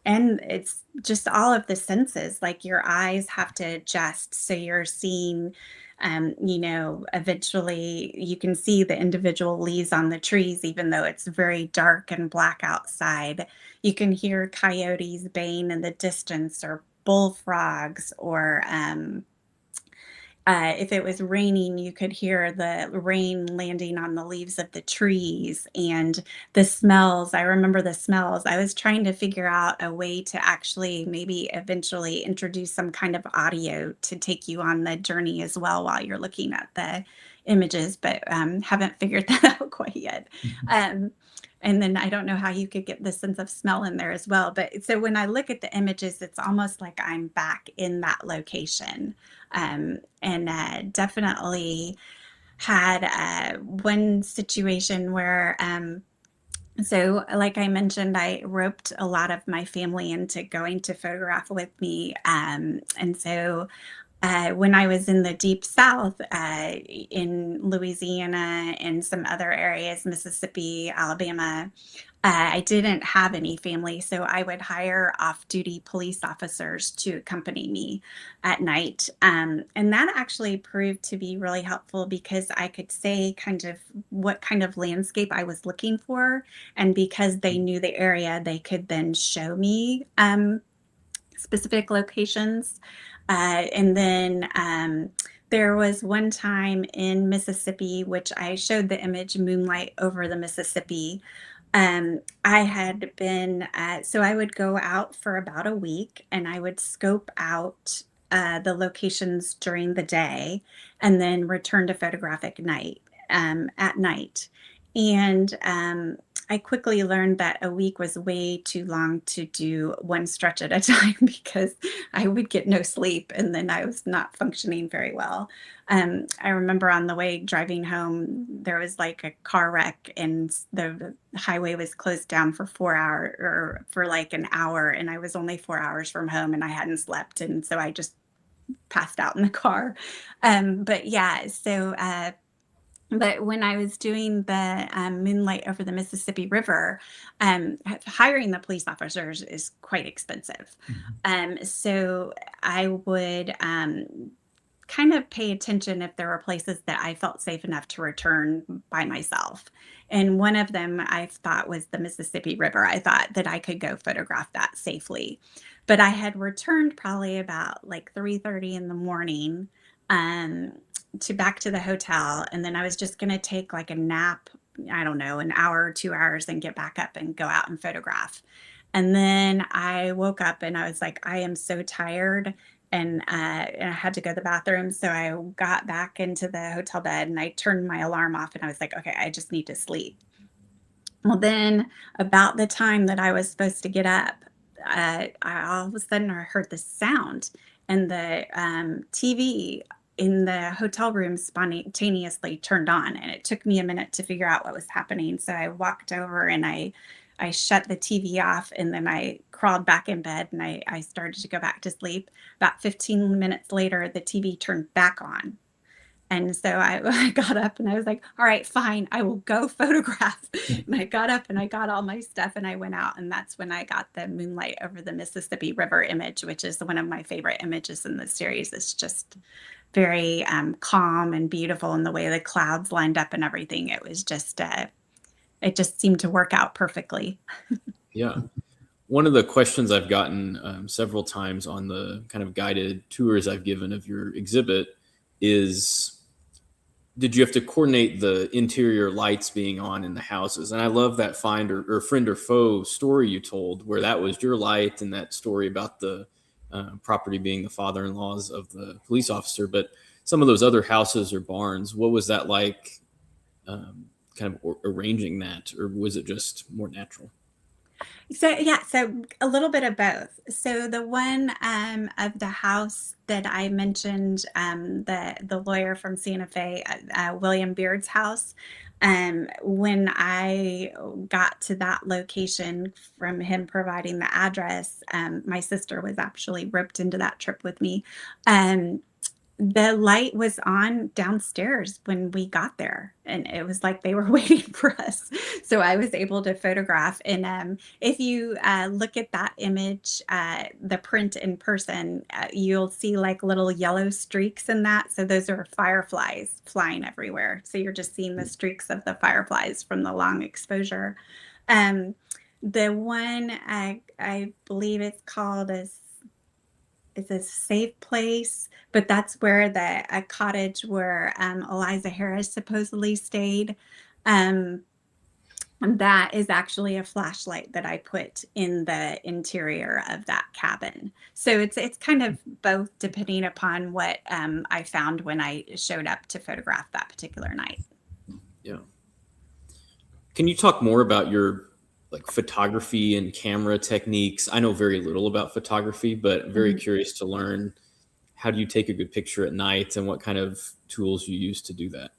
and it's just all of the senses, like your eyes have to adjust. So you're seeing, eventually you can see the individual leaves on the trees, even though it's very dark and black outside. You can hear coyotes baying in the distance, or bullfrogs, or if it was raining, you could hear the rain landing on the leaves of the trees, and the smells. I remember the smells. I was trying to figure out a way to actually maybe eventually introduce some kind of audio to take you on the journey as well while you're looking at the images, but haven't figured that out quite yet. Um, and then I don't know how you could get the sense of smell in there as well. But so when I look at the images, it's almost like I'm back in that location. And definitely had one situation where, so like I mentioned, I roped a lot of my family into going to photograph with me. And so when I was in the deep South, in Louisiana and some other areas, Mississippi, Alabama, I didn't have any family, so I would hire off-duty police officers to accompany me at night. And that actually proved to be really helpful because I could say kind of what kind of landscape I was looking for. And because they knew the area, they could then show me specific locations. And then there was one time in Mississippi, which I showed the image Moonlight Over the Mississippi. I had been, so I would go out for about a week and I would scope out the locations during the day and then return to photograph at night. At night. And I quickly learned that a week was way too long to do one stretch at a time because I would get no sleep and then I was not functioning very well. I remember on the way driving home, there was like a car wreck and the highway was closed down for 4 hours or for like an hour. And I was only 4 hours from home and I hadn't slept. And so I just passed out in the car. But yeah, but when I was doing the Moonlight over the Mississippi River, hiring the police officers is quite expensive. So I would kind of pay attention if there were places that I felt safe enough to return by myself. And one of them I thought was the Mississippi River. I thought that I could go photograph that safely. But I had returned probably about like 3:30 in the morning. Um, to back to the hotel, and then I was just going to take like a nap, I don't know, an hour or 2 hours and get back up and go out and photograph. And then I woke up and I was like, I am so tired. And I had to go to the bathroom. So I got back into the hotel bed and I turned my alarm off and I was like, okay, I just need to sleep. Well, then about the time that I was supposed to get up, I all of a sudden I heard this sound, and the TV in the hotel room spontaneously turned on, and it took me a minute to figure out what was happening. So I walked over and I shut the TV off, and then I crawled back in bed and I started to go back to sleep. About 15 minutes later, the TV turned back on. And so I got up and I was like, all right, fine, I will go photograph. And I got up and I got all my stuff and I went out. And that's when I got the Moonlight over the Mississippi River image, which is one of my favorite images in the series. It's just very calm and beautiful, and the way the clouds lined up and everything. It just seemed to work out perfectly. Yeah. One of the questions I've gotten several times on the kind of guided tours I've given of your exhibit is, did you have to coordinate the interior lights being on in the houses? And I love that find or friend or foe story you told, where that was your light, and that story about the property being the father-in-laws of the police officer. But some of those other houses or barns, what was that like, kind of arranging that, or was it just more natural? So yeah, so a little bit of both. So the one of the house that I mentioned, the lawyer from Santa Fe, William Beard's house. When I got to that location from him providing the address, my sister was actually roped into that trip with me. The light was on downstairs when we got there, and it was like they were waiting for us. So I was able to photograph. And if you look at that image, the print in person, you'll see like little yellow streaks in that. So those are fireflies flying everywhere. So you're just seeing the streaks of the fireflies from the long exposure. The one I believe it's called is a safe place, but that's where a cottage where Eliza Harris supposedly stayed. And that is actually a flashlight that I put in the interior of that cabin. So it's kind of both, depending upon what I found when I showed up to photograph that particular night. Yeah. Can you talk more about your like photography and camera techniques? I know very little about photography, but very curious to learn, how do you take a good picture at night and what kind of tools you use to do that?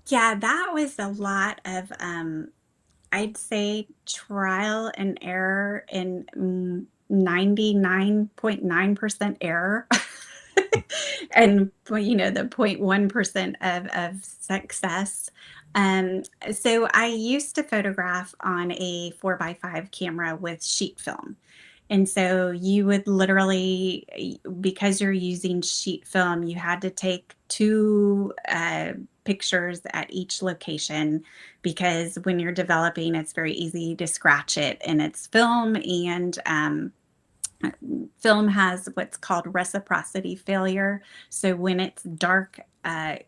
Yeah, that was a lot of I'd say trial and error, and 99.9% error. And the 0.1% of success. So I used to photograph on a 4x5 camera with sheet film. And so you would literally, because you're using sheet film, you had to take two pictures at each location, because when you're developing, it's very easy to scratch it in its film. And film has what's called reciprocity failure. So when it's dark,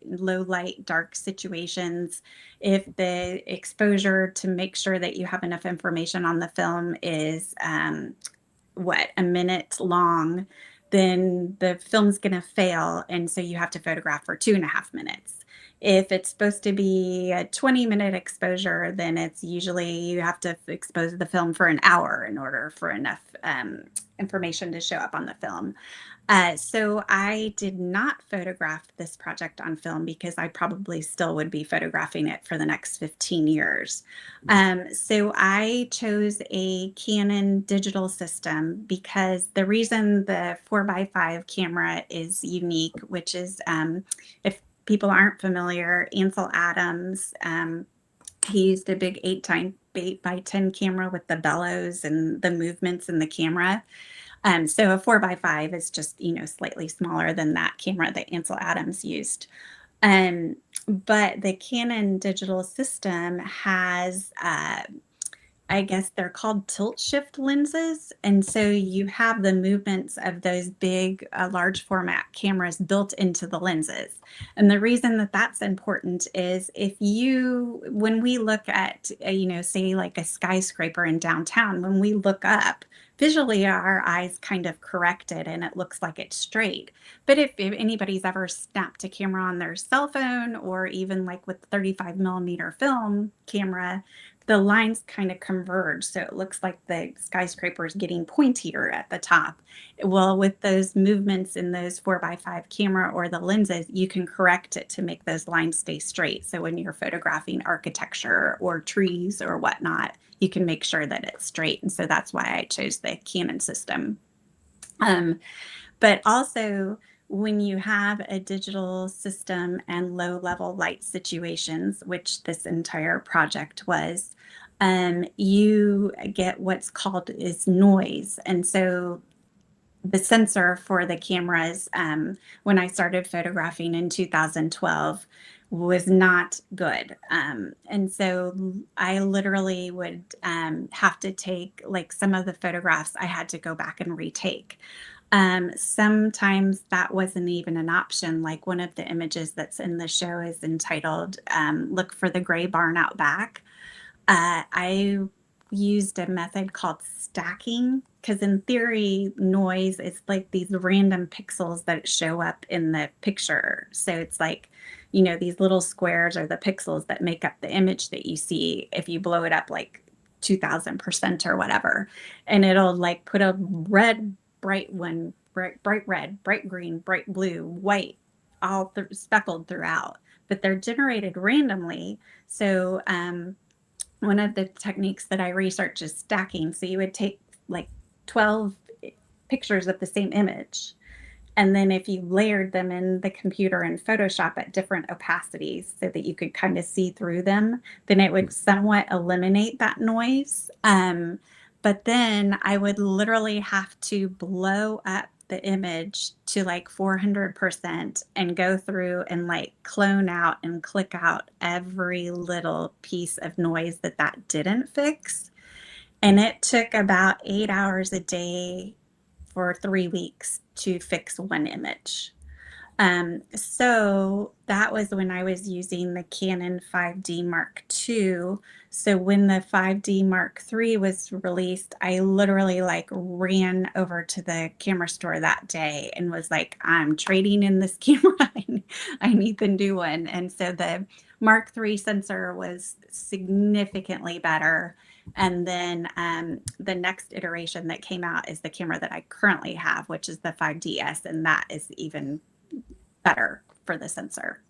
low light, dark situations, if the exposure to make sure that you have enough information on the film is a minute long, then the film's going to fail. And so you have to photograph for 2.5 minutes. If it's supposed to be a 20-minute exposure, then it's usually you have to expose the film for an hour in order for enough information to show up on the film. So I did not photograph this project on film because I probably still would be photographing it for the next 15 years. So I chose a Canon digital system because the reason the 4x5 camera is unique, which is if people aren't familiar, Ansel Adams, he used a big 8x10 camera with the bellows and the movements in the camera. So a 4x5 is just, slightly smaller than that camera that Ansel Adams used. But the Canon digital system has, I guess they're called tilt shift lenses. And so you have the movements of those big, large format cameras built into the lenses. And the reason that that's important is when we look at, say like a skyscraper in downtown, when we look up, visually our eyes kind of correct it and it looks like it's straight. But if anybody's ever snapped a camera on their cell phone or even like with 35mm film camera, the lines kind of converge. So it looks like the skyscraper is getting pointier at the top. Well, with those movements in those 4x5 camera or the lenses, you can correct it to make those lines stay straight. So when you're photographing architecture or trees or whatnot, you can make sure that it's straight. And so that's why I chose the Canon system. But also, when you have a digital system and low level light situations, which this entire project was, you get what's called is noise. And so the sensor for the cameras, when I started photographing in 2012, was not good. And so I literally would have to take, like, some of the photographs I had to go back and retake. Sometimes that wasn't even an option. Like one of the images that's in the show is entitled Look for the Gray Barn Out Back. I used a method called stacking because in theory, noise is like these random pixels that show up in the picture. So it's like, these little squares are the pixels that make up the image that you see if you blow it up like 2000% or whatever. And it'll like put a red, bright one, bright red, bright green, bright blue, white, all speckled throughout. But they're generated randomly. So one of the techniques that I research is stacking. So you would take like 12 pictures of the same image. And then if you layered them in the computer in Photoshop at different opacities so that you could kind of see through them, then it would somewhat eliminate that noise. But then I would literally have to blow up the image to like 400% and go through and like clone out and click out every little piece of noise that didn't fix. And it took about 8 hours a day for 3 weeks to fix one image. So that was when I was using the Canon 5D Mark II. So when the 5D Mark III was released, I literally like ran over to the camera store that day and was like, I'm trading in this camera. I need the new one. And so the Mark III sensor was significantly better. And then the next iteration that came out is the camera that I currently have, which is the 5DS, and that is even better for the sensor.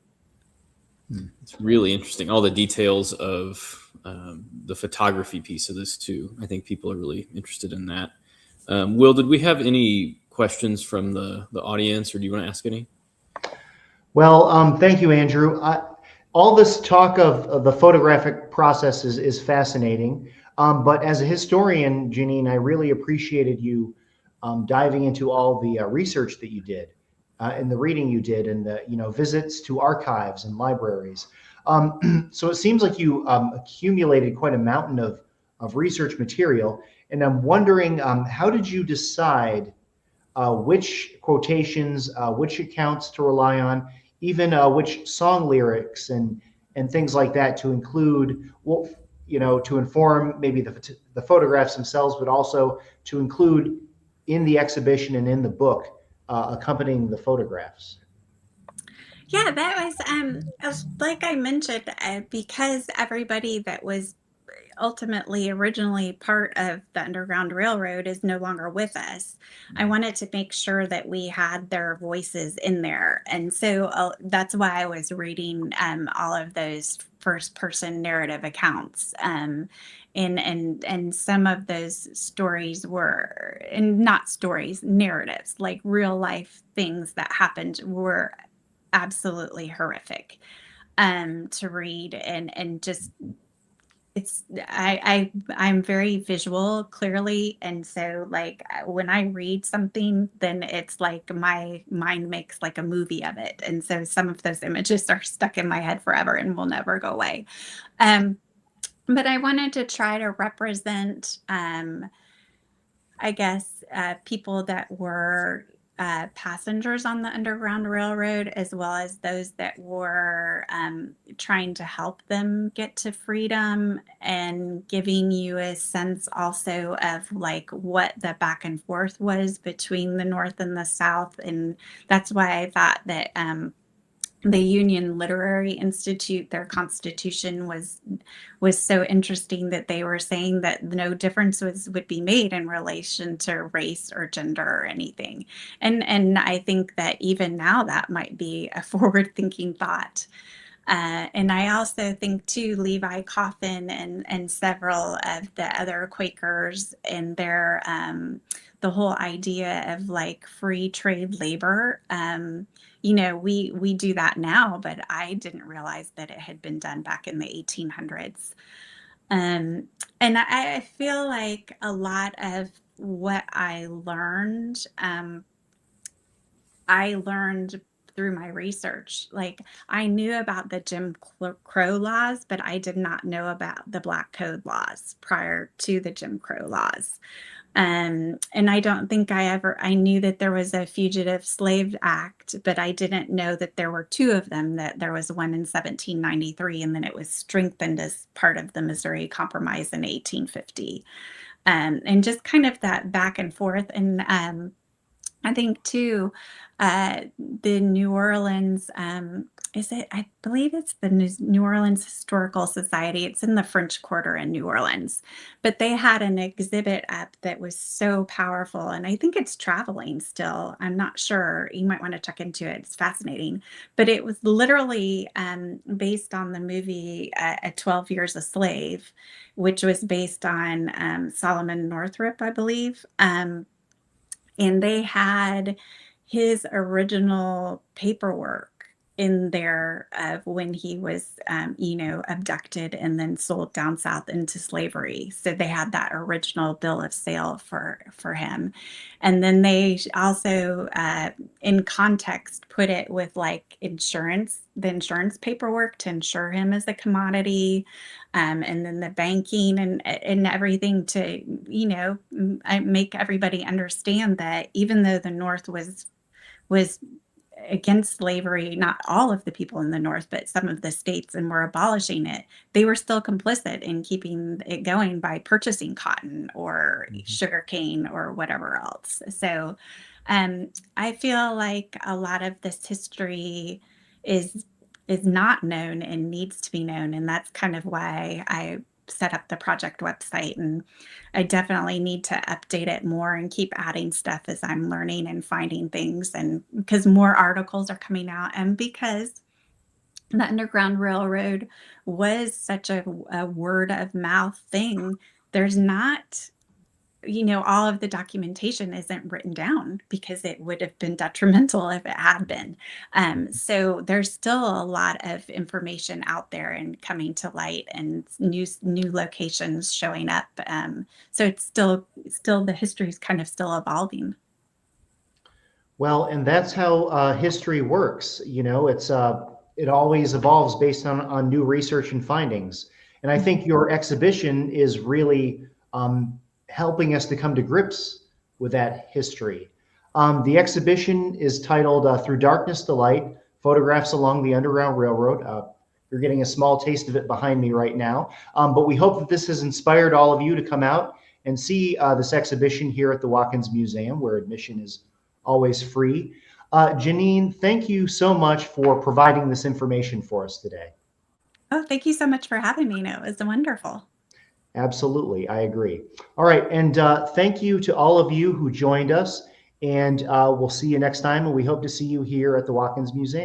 It's really interesting. All the details of the photography piece of this too. I think people are really interested in that. Will, did we have any questions from the audience, or do you want to ask any? Well, thank you, Andrew. All this talk of the photographic process is fascinating. But as a historian, Jeanine, I really appreciated you diving into all the research that you did and the reading you did and the visits to archives and libraries. So it seems like you accumulated quite a mountain of research material. And I'm wondering, how did you decide which quotations, which accounts to rely on, even which song lyrics and things like that to include, well, to inform maybe the photographs themselves, but also to include in the exhibition and in the book accompanying the photographs? Yeah, that was like I mentioned, because everybody that was ultimately originally part of the Underground Railroad is no longer with us. I wanted to make sure that we had their voices in there. And so that's why I was reading all of those first person narrative accounts. And some of those stories were, and not stories, narratives, like real life things that happened, were absolutely horrific to read. And just it's I'm very visual, clearly, and so like when I read something, then it's like my mind makes like a movie of it, and so some of those images are stuck in my head forever and will never go away. um but I wanted to try to represent, I guess, people that were passengers on the Underground Railroad, as well as those that were trying to help them get to freedom, and giving you a sense also of like what the back and forth was between the North and the South. And that's why I thought that the Union Literary Institute, their constitution was so interesting, that they were saying that no difference would be made in relation to race or gender or anything. And I think that even now that might be a forward thinking thought. And I also think too, Levi Coffin and several of the other Quakers, and their the whole idea of like free trade labor. We do that now, but I didn't realize that it had been done back in the 1800s. Um, and I feel like a lot of what I learned through my research. Like, I knew about the Jim Crow laws, but I did not know about the Black Code laws prior to the Jim Crow laws. And I don't think I knew that there was a Fugitive Slave Act, but I didn't know that there were two of them, that there was one in 1793, and then it was strengthened as part of the Missouri Compromise in 1850. And just kind of that back and forth. And I think too, the New Orleans, is it? I believe it's the New Orleans Historical Society. It's in the French Quarter in New Orleans, but they had an exhibit up that was so powerful, and I think it's traveling still. I'm not sure. You might want to check into it. It's fascinating, but it was literally based on the movie A 12 Years a Slave, which was based on Solomon Northrop, I believe. And they had his original paperwork in there of when he was, abducted and then sold down south into slavery. So they had that original bill of sale for him, and then they also, in context, put it with like the insurance paperwork to insure him as a commodity, and then the banking and everything to make everybody understand that even though the North was against slavery, not all of the people in the North, but some of the states, and were abolishing it, they were still complicit in keeping it going by purchasing cotton or sugarcane or whatever else. So I feel like a lot of this history is is not known and needs to be known, and that's kind of why I set up the project website. And I definitely need to update it more and keep adding stuff as I'm learning and finding things, and because more articles are coming out, and because the Underground Railroad was such a word of mouth thing, there's not, all of the documentation isn't written down because it would have been detrimental if it had been. So there's still a lot of information out there and coming to light, and new locations showing up. So it's still the history is kind of still evolving. Well, and that's how history works. It always evolves based on new research and findings. And I think your exhibition is really helping us to come to grips with that history. The exhibition is titled "Through Darkness to Light: Photographs Along the Underground Railroad." You're getting a small taste of it behind me right now. But we hope that this has inspired all of you to come out and see this exhibition here at the Watkins Museum, where admission is always free. Jeanine, thank you so much for providing this information for us today. Oh, thank you so much for having me. No, it was wonderful. Absolutely, I agree. All right, and thank you to all of you who joined us, and we'll see you next time, and we hope to see you here at the Watkins Museum.